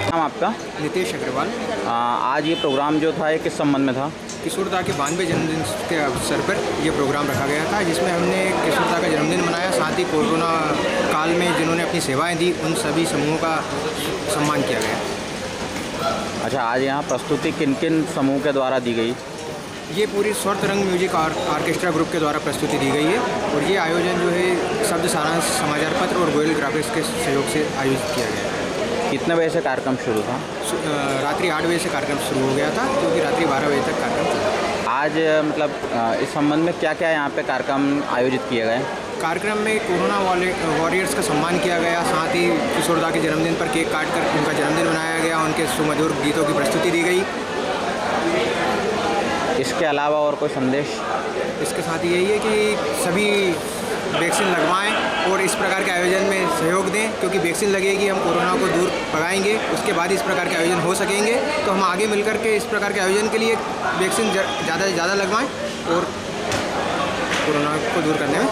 नाम आपका? नितेश अग्रवाल। आज ये प्रोग्राम जो था ये किस संबंध में था? किशोरदा के 92वें जन्मदिन के अवसर पर ये प्रोग्राम रखा गया था, जिसमें हमने किशोरदा का जन्मदिन मनाया, साथ ही कोरोना काल में जिन्होंने अपनी सेवाएं दी उन सभी समूहों का सम्मान किया गया। अच्छा, आज यहाँ प्रस्तुति किन किन समूह के द्वारा दी गई? ये पूरी स्वर तरंग म्यूजिक आर्केस्ट्रा ग्रुप के द्वारा प्रस्तुति दी गई है और ये आयोजन जो है शब्द सारांश समाचार पत्र और गोयल ग्राफिक्स के सहयोग से आयोजित किया गया है। कितने बजे से कार्यक्रम शुरू था? रात्रि 8 बजे से कार्यक्रम शुरू हो गया था, क्योंकि रात्रि 12 बजे तक कार्यक्रम चला। आज मतलब इस संबंध में क्या क्या यहाँ पे कार्यक्रम आयोजित किए गए? कार्यक्रम में कोरोना वॉरियर्स का सम्मान किया गया, साथ ही किशोरदा के जन्मदिन पर केक काट कर उनका जन्मदिन मनाया गया, उनके सुमधुर गीतों की प्रस्तुति दी गई। इसके अलावा और कोई संदेश? इसके साथ यही है कि सभी वैक्सीन लगवाएं और इस प्रकार के आयोजन में सहयोग दें, क्योंकि वैक्सीन लगेगी हम कोरोना को दूर भगाएंगे, उसके बाद इस प्रकार के आयोजन हो सकेंगे। तो हम आगे मिलकर के इस प्रकार के आयोजन के लिए वैक्सीन ज़्यादा से ज़्यादा लगवाएं और कोरोना को दूर करने में